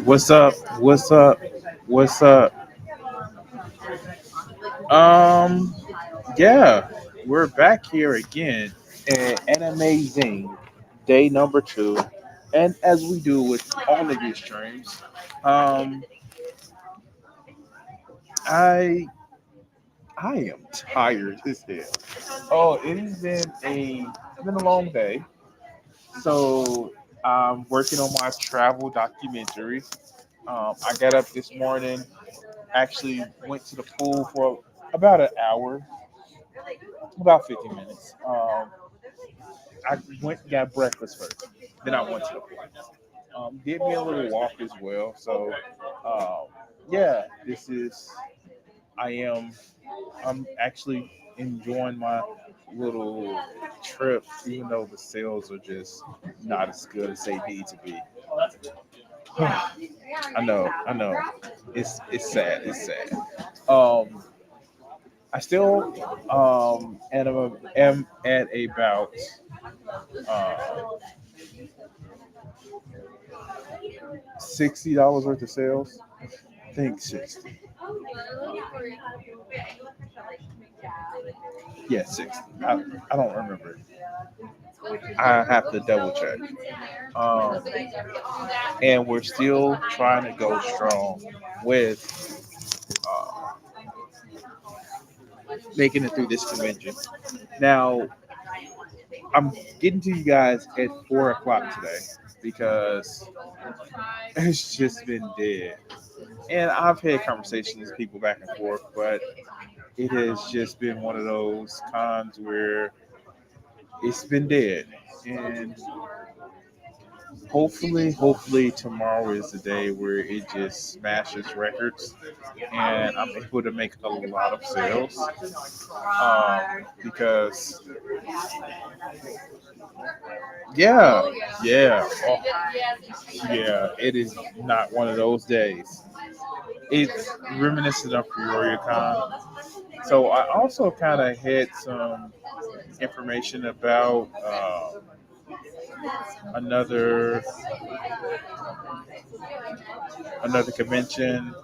What's up? What's up? What's up? Um, yeah, we're back here again at Anime-Zing, day number two, and as we do with all of these streams, um, I I am tired as hell. Oh, it's been a long day. So I'm working on my travel documentary. I got up this morning, actually went to the pool for about an hour, about 50 minutes. I went and got breakfast first, then I went to the pool. Did me a little walk as well. So, um, yeah, I am, I'm actually enjoying my little trip, even though the sales are just not as good as they need to be. I know. It's sad. It's sad. Um, I still am at about uh, $60 worth of sales. I think 60. Yeah, 60. I don't remember. I have to double check. Um, and we're still trying to go strong with uh, making it through this convention. Now, I'm getting to you guys at 4 o'clock today because it's just been dead. And I've had conversations with people back and forth, but it has just been one of those cons where it's been dead. And hopefully tomorrow is the day where it just smashes records and I'm able to make a lot of sales. Because yeah, yeah, oh, yeah, it is not one of those days. It's reminiscent of Con. So I also kind of had some information about another another convention.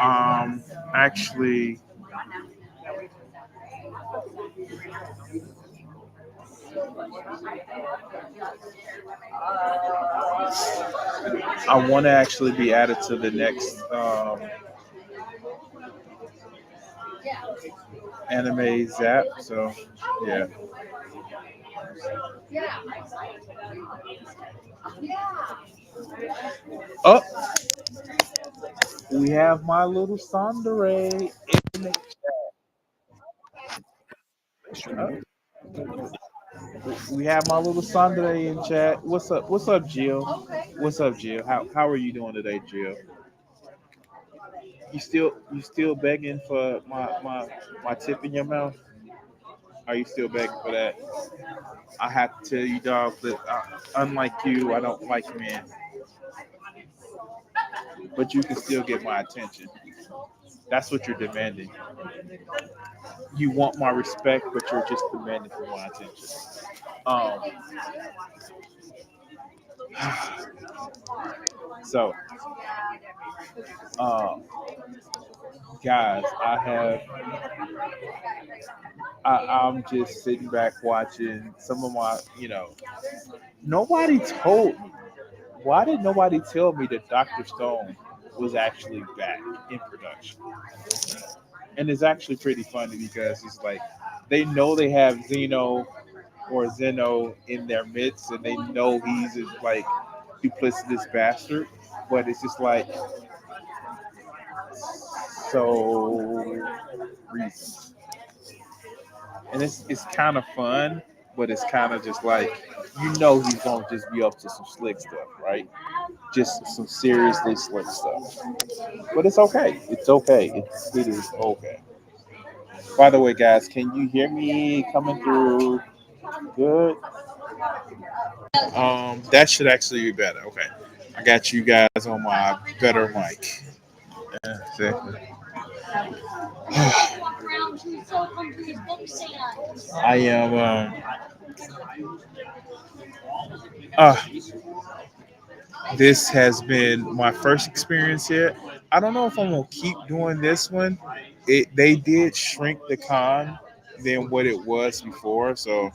Um, actually, I want to actually be added to the next anime zap. So yeah. Oh, we have my little Sandere in the chat. We have my little Sandere in chat. What's up? What's up, Jill? What's up, Jill? How are you doing today, Jill? You still begging for my tip in your mouth? Are you still begging for that? I have to tell you, dog, that unlike you, I don't like men, but you can still get my attention. That's what you're demanding. You want my respect, but you're just demanding for my attention. Um, so, um, guys, I'm just sitting back watching some of my, nobody told me. Why did nobody tell me that Dr. Stone was actually back in production? And it's actually pretty funny because it's like they know they have Zeno or Zeno in their midst, and they know he's like duplicitous bastard, but it's just like so reasons, and it's kind of fun, but it's kind of just like he's gonna just be up to some slick stuff, right? Just some seriously slick stuff. But it's okay. It's okay. It is okay. By the way, guys, can you hear me coming through? Good. That should actually be better. Okay, I got you guys on my better mic. Exactly. I am. Uh, this has been my first experience here. I don't know if I'm gonna keep doing this one. They did shrink the con than what it was before, so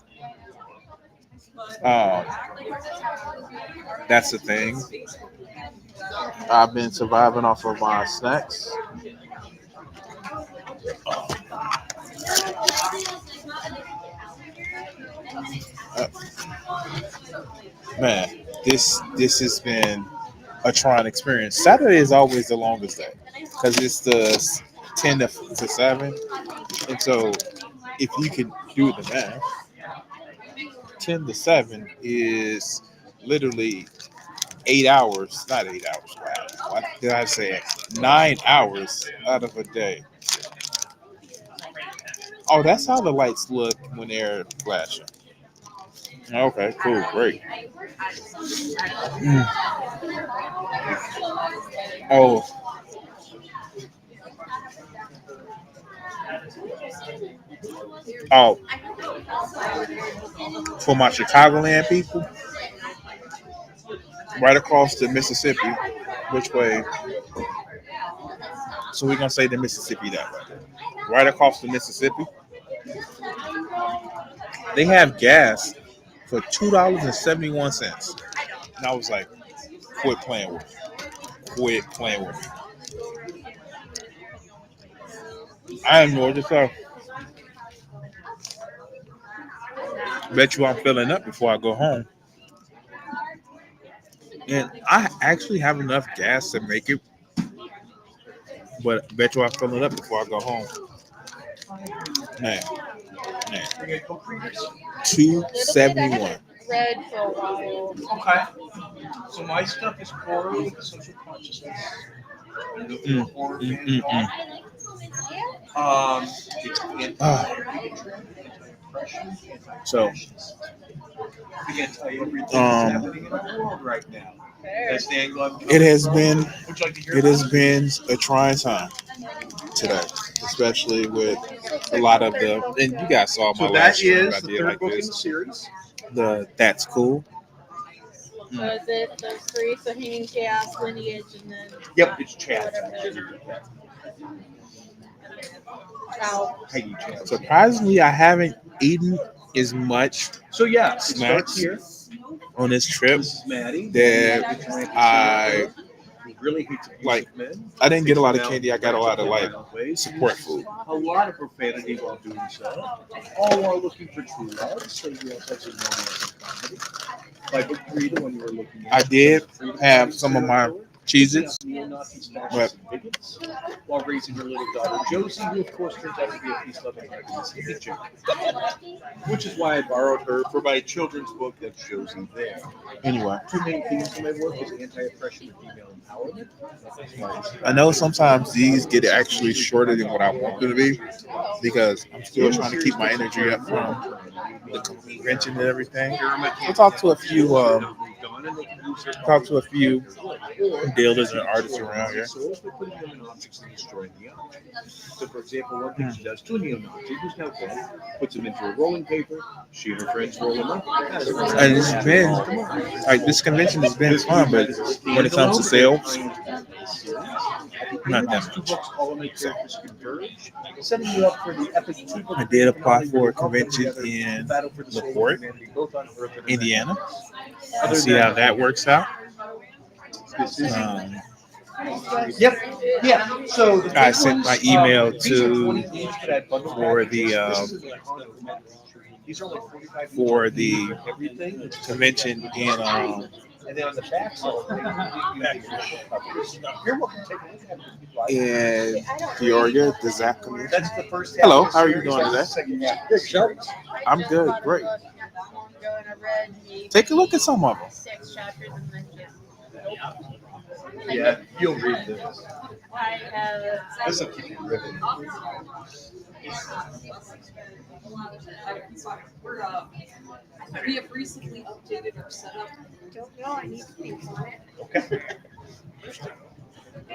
um, that's the thing. I've been surviving off of my snacks. Uh, Man, this has been a trying experience. Saturday is always the longest day because it's the 10 to 7, and so if you can do the math, 10 to 7 is literally 8 hours. Not 8 hours. Wow. What did I say? 9 hours out of a day. Oh, that's how the lights look when they're flashing. Okay, cool, great. Mm. Oh, oh, for my Chicagoland people, right across the Mississippi. Which way? So we're gonna say the Mississippi that way. Right across the Mississippi, they have gas for $2.71. And I was like, quit playing with me. Quit playing with me. I am Georgia, so bet you I'm filling up before I go home. And I actually have enough gas to make it, but bet you I'm filling up before I go home. Man, man. 271. Read for a while. Okay. So my stuff is core with the social consciousness. Mm, Core mm, fan mm, talk. mm. It's Ah, anti-depression, so, anti-fascist. We can tell you everything that's um, happening in the world right now. That's the angle I'm it coming has from. been Would you like to hear it about has it? been a trying time today, especially with a lot of the. And you guys saw my So last that stream. I is the did third like book in the this. series. The that's cool. So is it those three? So hanging chaos, lineage, and then Yep, it's Chad. whatever. Ow. Peggy Chad. Surprisingly, I haven't eaten as much So yeah, it snacks starts here. on this trip This is Maddie. that I Who really hates like. abusive men. I didn't get a lot of Takes them candy. I out got a lot of in like violent ways. support food. A lot of profanity while doing so. All while looking for true love. So you know, such as romance and comedy. By book three, the one you were looking at. I did have some of my Cheez-Its, Neo-Nazis, but fascists, and bigots, while raising her little daughter Josie, who of course turns out to be a peace-loving teacher. Which is why I borrowed her for my children's book. That's Josie there. anyway, Two main themes in my work is anti-oppression and female empowerment. I know sometimes these get actually shorter than what I want them to be because I'm still trying to keep my energy up from the convention and everything. We'll talk to a few dealers and artists around here. So for example, one thing she does to a neo-Nazi who's now dead, puts him into a rolling paper, she and her friends roll him up. And it's been like this convention has been fun, but when it comes to sales, not that much. So, Setting you up for the epic two-book I did apply for a convention in LaPorte, Indiana. We'll see how that works out. Um, Yep. Yeah. So I sent my email to for the convention in And then on the back side, you're welcome to take a look at it if you'd like. And Peoria, the Zap Commission. That's the first half. Hello, of the how are you series. doing That's today? the second half. Good show. I'm good, great. Take a look at some of them. 6 chapters and then Yeah, you'll read this. I have. This will keep you riveted. We have recently updated our setup. Don't know. I need to think on it. Okay.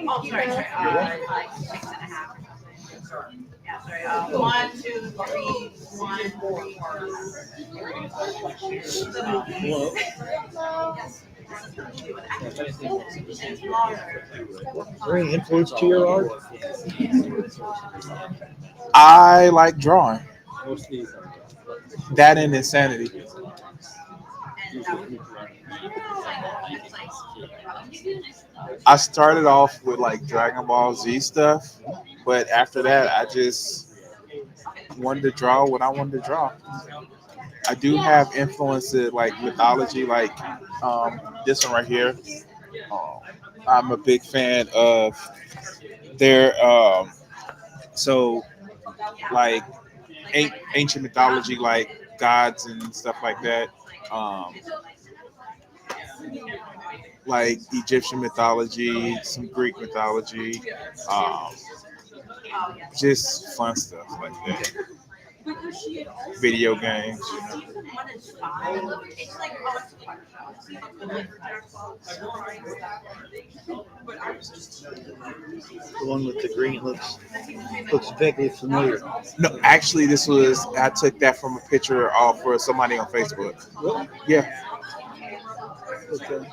Oh, sorry. Like 6.5 or something. Yeah, sorry. 1, 2, 3, 1, 3. Any influence to your art? I like drawing. That and insanity. I started off with like Dragon Ball Z stuff, but after that, I just wanted to draw what I wanted to draw. I do have influences like mythology, like this one right here. Um, I'm a big fan of their so like ancient mythology, like gods and stuff like that. Um, like Egyptian mythology, some Greek mythology, um, just fun stuff like that. Video games. The one with the green looks vaguely familiar. No, actually, I took that from a picture off for somebody on Facebook. Yeah. Okay.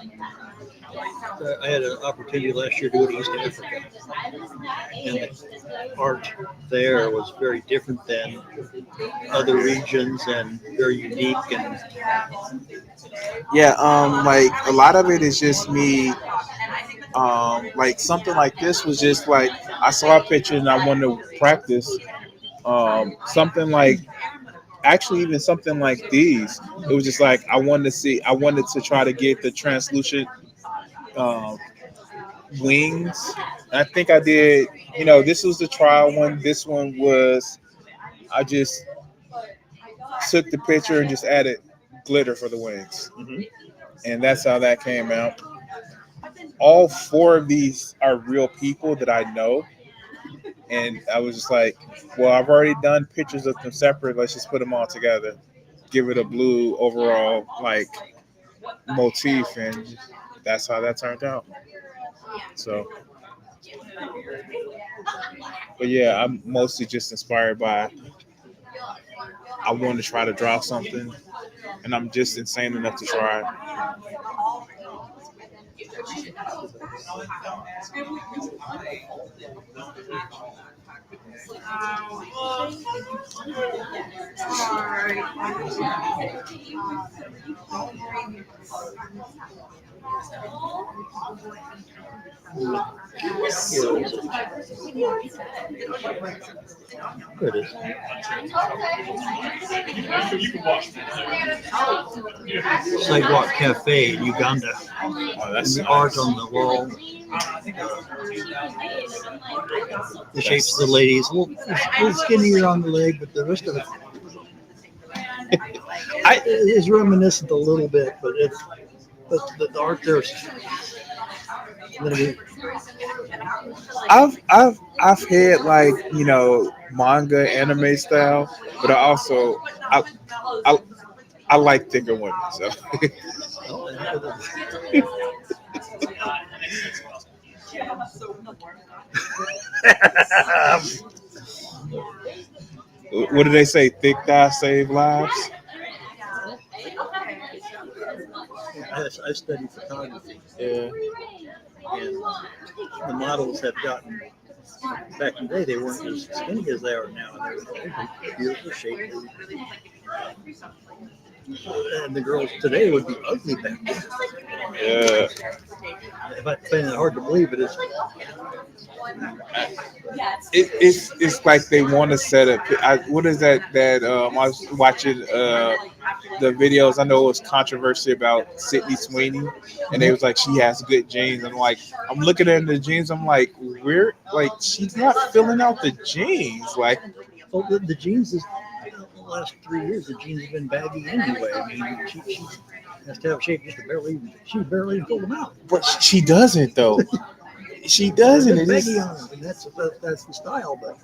I had an opportunity last year to go to East Africa, and the art there was very different than other regions and very unique. And Yeah, like a lot of it is just me. Like something like this was just like I saw a picture and I wanted to practice. Something like actually even something like these. It was just like I wanted to try to get the translucent um, wings. And I think I did. This was the trial one. This one was I just took the picture and just added glitter for the wings, and that's how that came out. All 4 of these are real people that I know, and I was just like, well, I've already done pictures of them separate. Let's just put them all together, give it a blue overall like motif, and that's how that turned out. So, but yeah, I'm mostly just inspired by I want to try to draw something, and I'm just insane enough to try. there it is. Sidewalk Cafe in Uganda. Oh, And that's the art on the wall. The shapes of the ladies. Well, a little skinnier on the leg, but the rest of it is reminiscent a little bit. But the art there's. I've had like manga anime style, but I I like thicker women. So what do they say? Thick thighs save lives. I study photography, Yeah. and the models have gotten. Back in the day, they weren't as skinny as they are now. They were beautiful shape. And the girls today would be ugly back then. Yeah. I find it hard to believe, but It's like they want to set up. What is that I was watching the videos. I know it was controversy about Sydney Sweeney, and they was like she has good genes. I'm like, I'm looking at the genes. I'm like, where? Like she's not filling out the genes. Like, Well, the jeans is the last 3 years. The jeans have been baggy anyway. I mean, she has to have shape just to barely even pull them out. but she doesn't though. She They've doesn't. been It baggy is. on them, and that's the style. But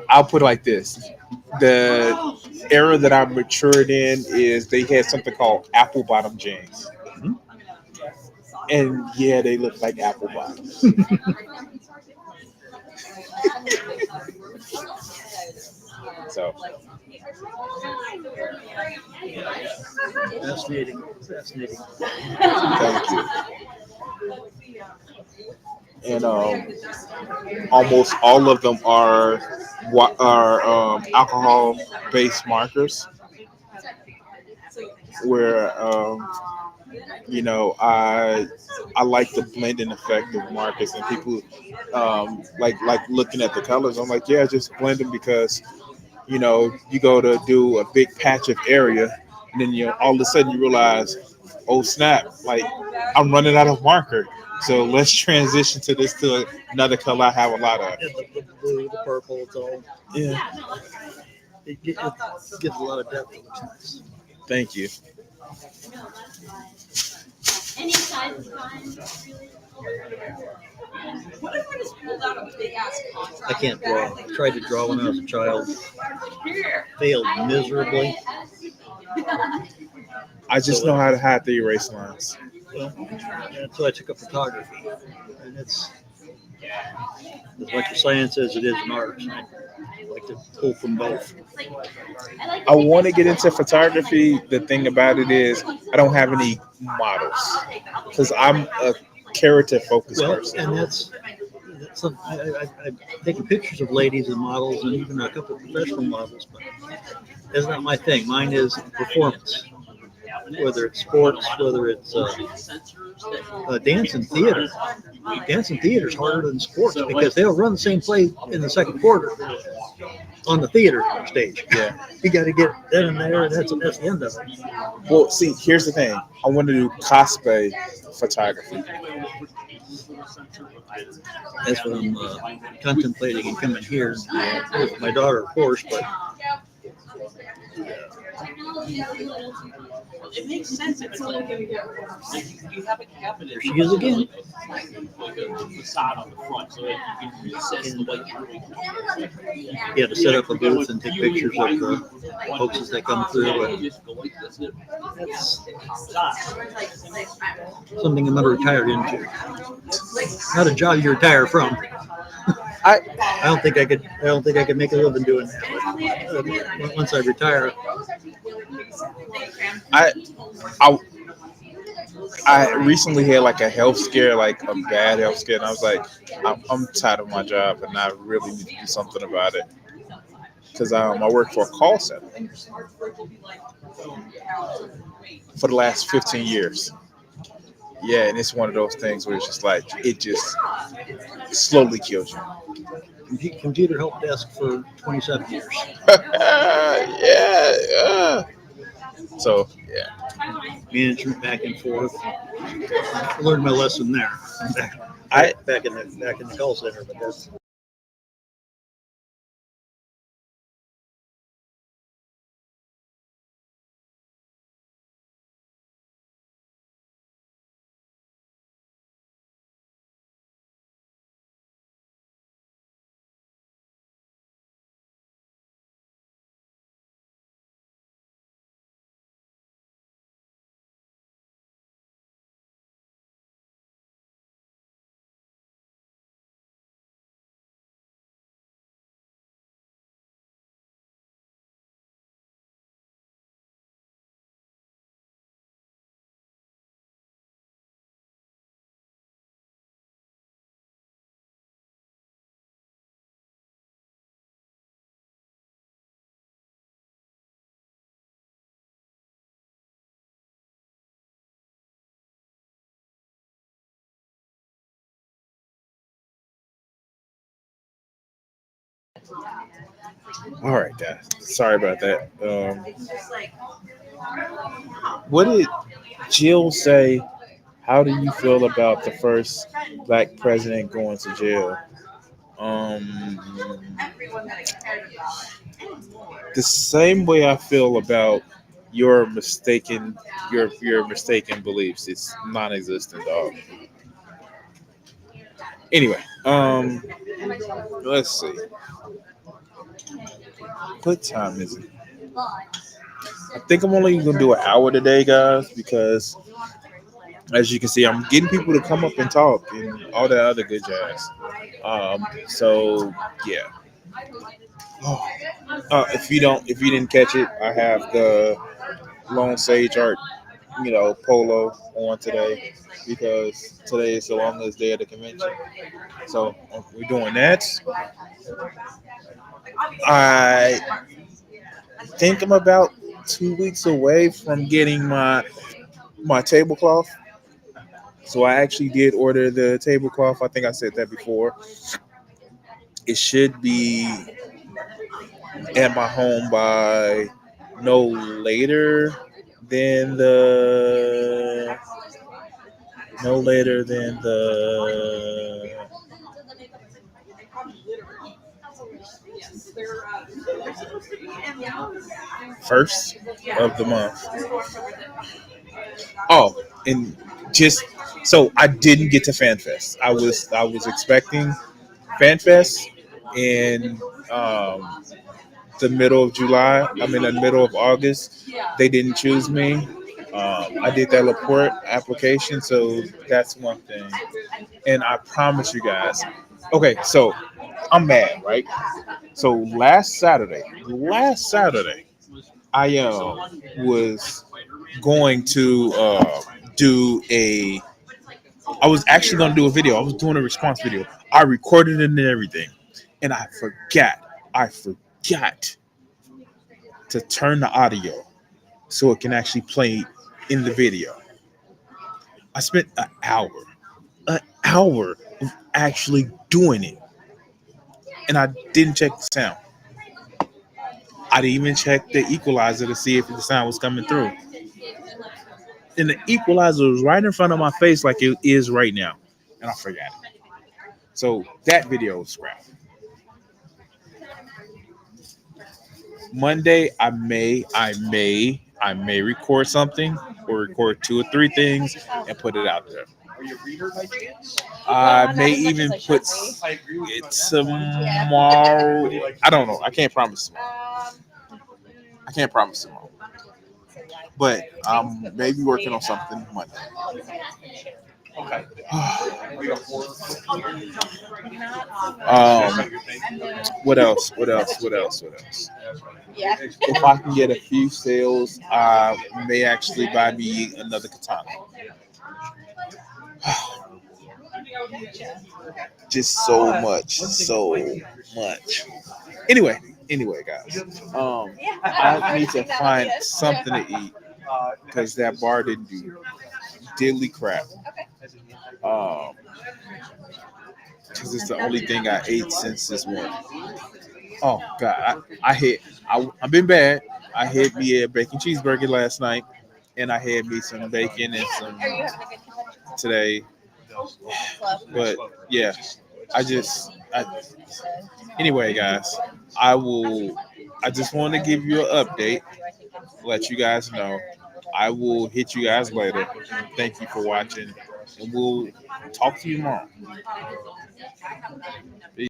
I'll put it like this: the era that I matured in is they had something called apple bottom jeans, Mhm. and yeah, they look like apple bottoms. So fascinating, fascinating. thank you. And almost all of them are alcohol based markers where I like the blending effect of markers and people like looking at the colors. I'm like, yeah, just blend them because you go to do a big patch of area, and then all of a sudden you realize, oh snap, like I'm running out of marker. So let's transition to this to another color I have a lot of. Yeah, the blue, the purple, it's all Yeah, it gives a lot of depth. It looks nice. thank you. What if I just pulled out a big ass I contract? can't draw. I tried to draw when I was a child. Failed miserably. I just So, know how to hide the erase lines. well, and so I took up photography, and it's as much a science as it is an art. And I like to pull from both. I want to get into photography. The thing about it is, I don't have any models because I'm a character focused Well, person. and that's some, I've taken pictures of ladies and models, and even a couple of professional models, but that's not my thing. Mine is performance, whether it's sports, whether it's dance and theater. Dance and theater is harder than sports because they'll run the same play in the second quarter on the theater stage. Yeah. You got to get that in there, and that's the end of it. Well, see, here's the thing. I want to do cosplay photography. That's what I'm contemplating and coming here with my daughter, of course. But It makes sense. It's like you have a cabinet. there she is again. Like a facade on the front, so that you can recess the white jewelry. You have to set up a booth and take pictures of the folks as they come through. And that's something I'm never retired into. Not a job you retire from. I I don't think I could. I don't think I could make a living doing that. But once I retire, I I I recently had like a health scare, like a bad health scare, and I was like, I'm tired of my job, and I really need to do something about it because I work for a call center for the last 15 years. Yeah, and it's one of those things where it's just like it just slowly kills you. computer help desk for 27 years. Yeah, yeah. So yeah, Management back and forth. I learned my lesson there. Back, I back in the call center, but that's All right, guys. Sorry about that. What did Jill say? How do you feel about the first black president going to jail? Um, the same way I feel about your mistaken your mistaken beliefs. It's non-existent, dog. Anyway, let's see. What time is it? I think I'm only gonna do an hour today, guys, because as you can see, I'm getting people to come up and talk and all that other good jazz. So yeah. Oh, if you didn't catch it, I have the Lone Sage Art, polo on today because today is the longest day of the convention. So we're doing that. I think I'm about 2 weeks away from getting my tablecloth. So I actually did order the tablecloth. I think I said that before. It should be at my home by no later than the no later than the first of the month. Oh, and just so I didn't get to FanFest. I was expecting FanFest in the middle of July. I'm in the middle of August. They didn't choose me. I did that Laporte application, so that's one thing. And I promise you guys. Okay, so I'm mad, right? So last Saturday, I was going to do a. I was actually going to do a video. I was doing a response video. I recorded it and everything, and I forgot. I forgot to turn the audio so it can actually play in the video. I spent an hour of actually doing it, and I didn't check the sound. I didn't even check the equalizer to see if the sound was coming through. And the equalizer was right in front of my face like it is right now. And I forgot it. So that video was scrapped. Monday, I may record something or record two or three things and put it out there. Are you a reader by chance? I may even put it tomorrow. I don't know. I can't promise tomorrow. I can't promise tomorrow. But I'm maybe working on something Monday. Okay. Are you a horror? um, what else? What else? What else? What else? If I can get a few sales, I may actually buy me another katana. Just so much. Anyway, guys. I need to find something to eat because that bar didn't do diddly crap. Um, because it's the only thing I ate since this morning. Oh God, I've been bad. I had me a bacon cheeseburger last night, and I had me some bacon and some today. But yeah, I just I, anyway, guys, I will. I just want to give you an update, let you guys know. I will hit you guys later. Thank you for watching, and we'll talk to you tomorrow. Peace.